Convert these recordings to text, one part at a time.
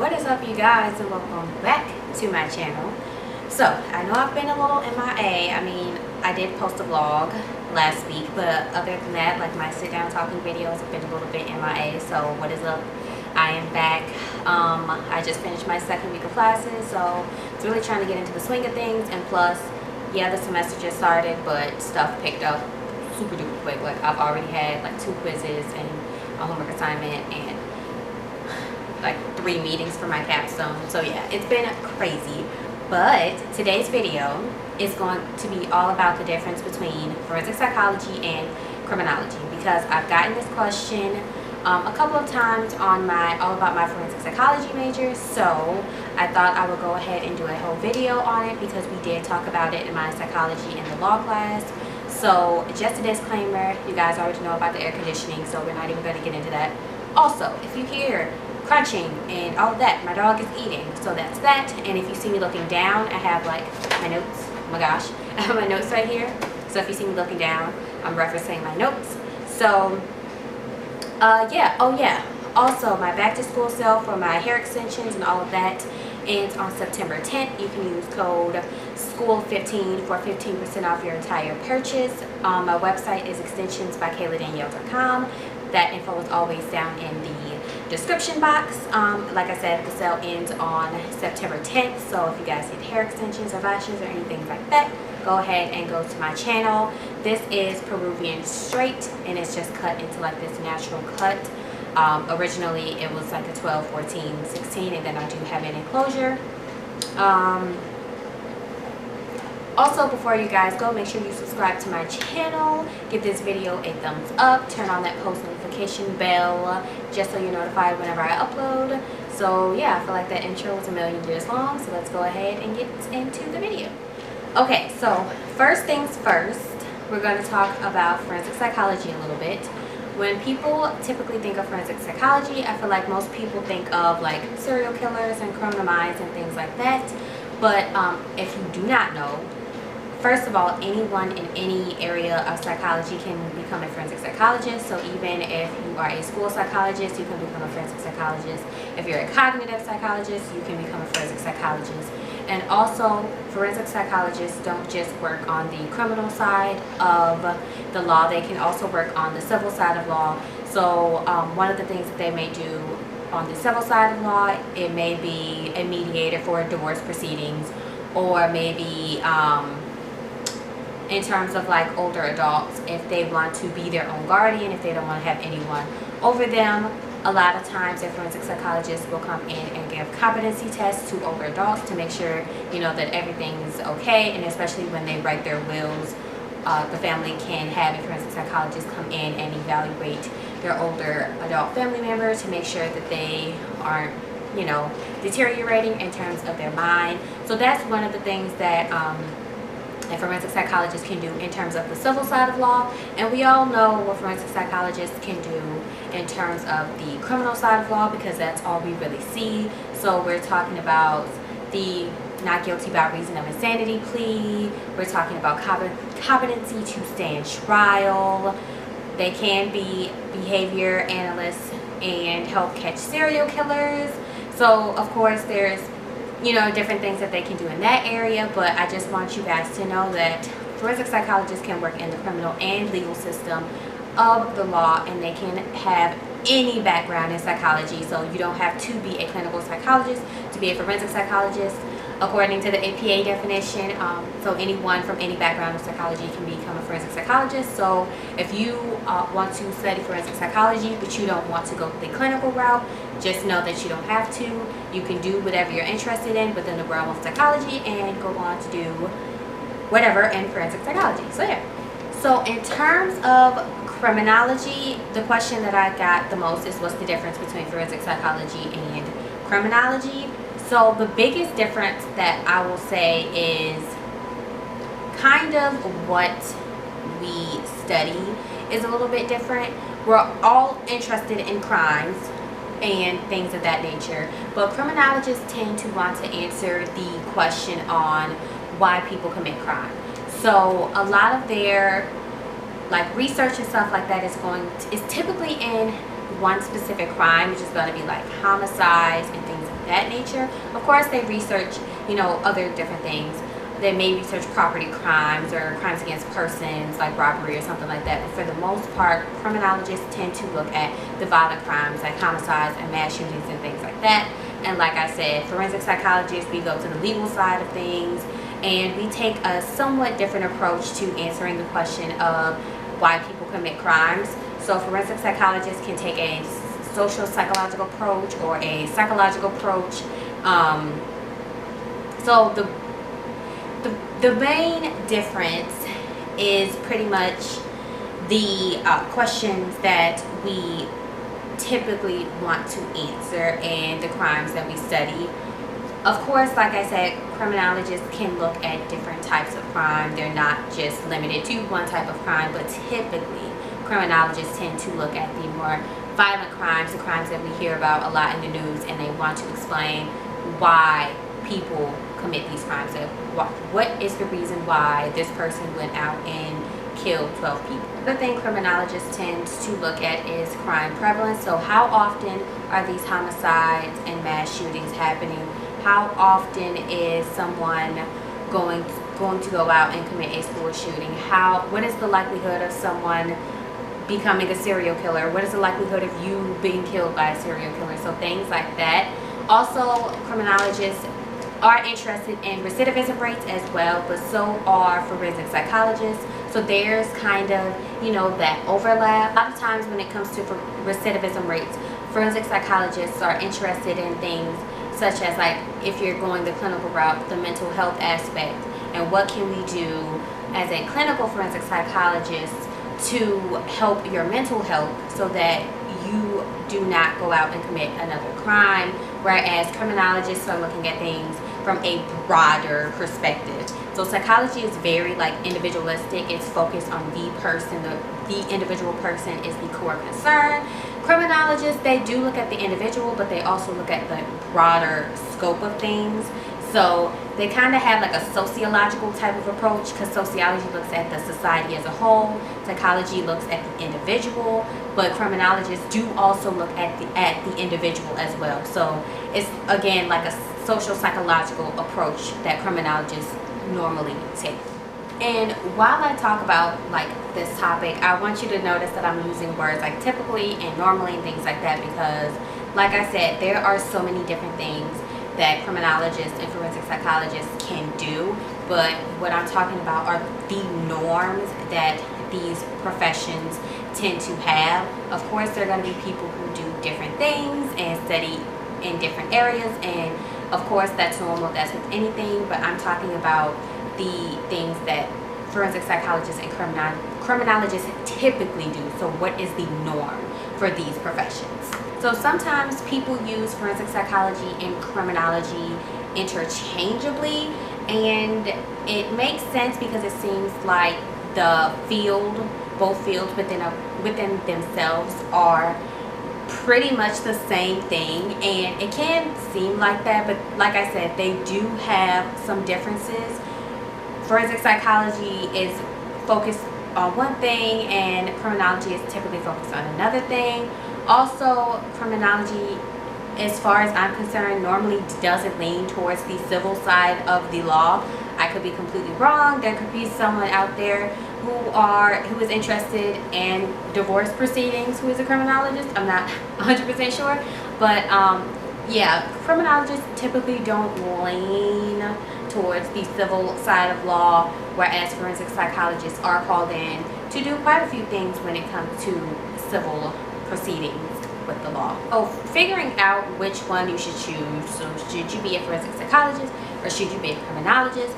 What is up, you guys, and welcome back to my channel. So I know I've been a little MIA. I mean, I did post a vlog last week, but other than that, like my sit down talking videos have been a little bit MIA. So what is up? I am back. I just finished my second week of classes, so it's really trying to get into the swing of things. And plus, yeah, the semester just started, but stuff picked up super duper quick. Like I've already had like 2 quizzes and a homework assignment and like 3 meetings for my capstone. So yeah, it's been crazy. But today's video is going to be all about the difference between forensic psychology and criminology, because I've gotten this question a couple of times on my all about my forensic psychology major. So I thought I would go ahead and do a whole video on it, because we did talk about it in my psychology in the law class. So just a disclaimer, you guys already know about the air conditioning, so we're not even going to get into that. Also, if you hear crunching and all of that, my dog is eating, so that's that. And if you see me looking down, I have like my notes. Oh my gosh, I have my notes right here. So if you see me looking down, I'm referencing my notes. So yeah, oh yeah, also my back to school sale for my hair extensions and all of that ends on September 10th. You can use code SCHOOL15 for 15% off your entire purchase. My website is extensionsbykayladanielle.com. That info is always down in the description box. Like I said, the sale ends on September 10th, so if you guys need hair extensions or lashes or anything like that, go ahead and go to my channel. This is Peruvian straight, and it's just cut into like this natural cut. Originally it was like a 12, 14, 16, and then I do have an enclosure. Also, before you guys go, make sure you subscribe to my channel, give this video a thumbs up, turn on that post notification bell just so you're notified whenever I upload. So yeah, I feel like that intro was a million years long, so let's go ahead and get into the video. Okay, so first things first, we're going to talk about forensic psychology a little bit. When people typically think of forensic psychology, I feel like most people think of like serial killers and criminal minds and things like that. But if you do not know, first of all, anyone in any area of psychology can become a forensic psychologist. So even if you are a school psychologist, you can become a forensic psychologist. If you're a cognitive psychologist, you can become a forensic psychologist. And also, forensic psychologists don't just work on the criminal side of the law, they can also work on the civil side of law. So one of the things that they may do on the civil side of law, it may be a mediator for divorce proceedings, or maybe in terms of like older adults, if they want to be their own guardian, if they don't want to have anyone over them. A lot of times, a forensic psychologist will come in and give competency tests to older adults to make sure, you know, that everything's okay. And especially when they write their wills, the family can have a forensic psychologist come in and evaluate their older adult family member to make sure that they aren't, you know, deteriorating in terms of their mind. So that's one of the things that a forensic psychologist can do in terms of the civil side of law. And we all know what forensic psychologists can do in terms of the criminal side of law, because that's all we really see. So we're talking about the not guilty by reason of insanity plea. We're talking about competency to stand trial. They can be behavior analysts and help catch serial killers. So of course there's, you know, different things that they can do in that area, but I just want you guys to know that forensic psychologists can work in the criminal and legal system of the law, and they can have any background in psychology. So you don't have to be a clinical psychologist to be a forensic psychologist, according to the APA definition. So anyone from any background in psychology can become a forensic psychologist. So if you want to study forensic psychology but you don't want to go the clinical route, just know that you don't have to. You can do whatever you're interested in within the realm of psychology and go on to do whatever in forensic psychology. So yeah. So in terms of criminology, the question that I got the most is what's the difference between forensic psychology and criminology. So the biggest difference that I will say is kind of what we study is a little bit different. We're all interested in crimes and things of that nature, but criminologists tend to want to answer the question on why people commit crime. So a lot of their like research and stuff like that is typically in one specific crime, which is going to be like homicides and things of that nature. Of course, they research, you know, other different things. They may research property crimes or crimes against persons like robbery or something like that. But for the most part, criminologists tend to look at the violent crimes like homicides and mass shootings and things like that. And like I said, forensic psychologists, we go to the legal side of things, and we take a somewhat different approach to answering the question of why people commit crimes. So forensic psychologists can take a social psychological approach or a psychological approach. So the main difference is pretty much the questions that we typically want to answer and the crimes that we study. Of course, like I said, criminologists can look at different types of crime. They're not just limited to one type of crime, but typically criminologists tend to look at the more violent crimes, the crimes that we hear about a lot in the news, and they want to explain why people commit these crimes. So what is the reason why this person went out and killed 12 people? The thing criminologists tend to look at is crime prevalence. So how often are these homicides and mass shootings happening? How often is someone going to go out and commit a school shooting? What is the likelihood of someone becoming a serial killer? What is the likelihood of you being killed by a serial killer? So things like that. Also, criminologists are interested in recidivism rates as well, but so are forensic psychologists. So there's kind of, you know, that overlap. A lot of times when it comes to recidivism rates, forensic psychologists are interested in things such as, like, if you're going the clinical route, the mental health aspect, and what can we do as a clinical forensic psychologist to help your mental health so that you do not go out and commit another crime, whereas criminologists are looking at things from a broader perspective. So psychology is very individualistic. It's focused on the person. The individual person is the core concern. Criminologists, they do look at the individual, but they also look at the broader scope of things. So they kind of have like a sociological type of approach, because sociology looks at the society as a whole, psychology looks at the individual, but criminologists do also look at the individual as well. So it's again like a social psychological approach that criminologists normally take. And while I talk about like this topic, I want you to notice that I'm using words like typically and normally and things like that, because like I said, there are so many different things that criminologists and forensic psychologists can do, but what I'm talking about are the norms that these professions tend to have. Of course, there are going to be people who do different things and study in different areas, and of course that's normal, that's with anything, but I'm talking about the things that forensic psychologists and criminologists typically do. So what is the norm for these professions? So sometimes people use forensic psychology and criminology interchangeably, and it makes sense because it seems like the field, both fields within themselves are pretty much the same thing, and it can seem like that, but like I said, they do have some differences. Forensic psychology is focused on one thing and criminology is typically focused on another thing. Also, criminology, as far as I'm concerned, normally doesn't lean towards the civil side of the law. I could be completely wrong. There could be someone out there who is interested in divorce proceedings who is a criminologist. I'm not 100% sure, but yeah, criminologists typically don't lean towards the civil side of law, whereas forensic psychologists are called in to do quite a few things when it comes to civil proceedings with the law. So figuring out which one you should choose, so should you be a forensic psychologist or should you be a criminologist?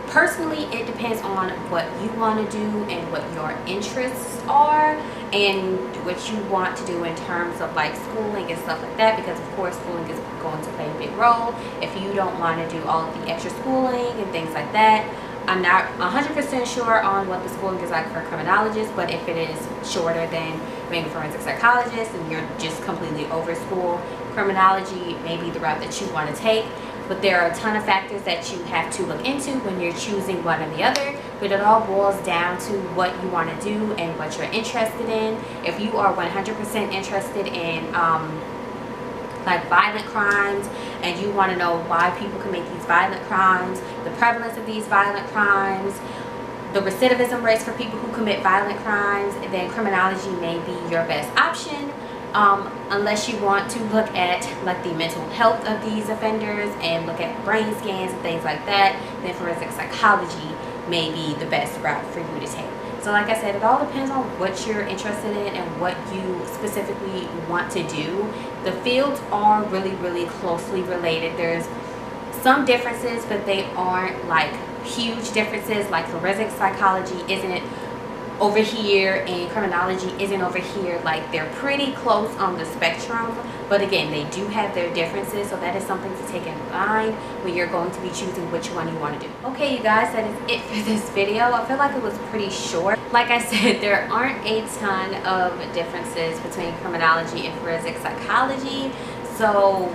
Personally, it depends on what you want to do and what your interests are and what you want to do in terms of like schooling and stuff like that, because of course schooling is going to play a big role. If you don't want to do all of the extra schooling and things like that, I'm not 100% sure on what the schooling is like for criminologists, but if it is shorter than being a forensic psychologist and you're just completely over school, criminology may be the route that you want to take. But there are a ton of factors that you have to look into when you're choosing one or the other. But it all boils down to what you want to do and what you're interested in. If you are 100% interested in like violent crimes, and you want to know why people commit these violent crimes, the prevalence of these violent crimes, the recidivism rates for people who commit violent crimes, then criminology may be your best option. Unless you want to look at like the mental health of these offenders and look at brain scans and things like that, then forensic psychology may be the best route for you to take. So like I said, it all depends on what you're interested in and what you specifically want to do. The fields are really closely related. There's some differences, but they aren't like huge differences. Like forensic psychology isn't over here and criminology isn't over here. Like they're pretty close on the spectrum, but again, they do have their differences, so that is something to take in mind when you're going to be choosing which one you want to do. Okay, you guys, that is it for this video. I feel like it was pretty short. Like I said, there aren't a ton of differences between criminology and forensic psychology, so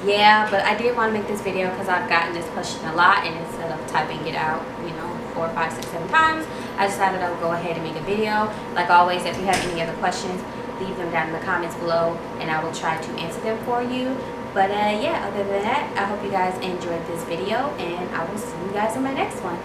yeah, but I did want to make this video because I've gotten this question a lot, and instead of typing it out, you know, 4, 5, 6, 7 times, I decided I would go ahead and make a video. Like always, if you have any other questions, leave them down in the comments below and I will try to answer them for you. But yeah, other than that, I hope you guys enjoyed this video, and I will see you guys in my next one.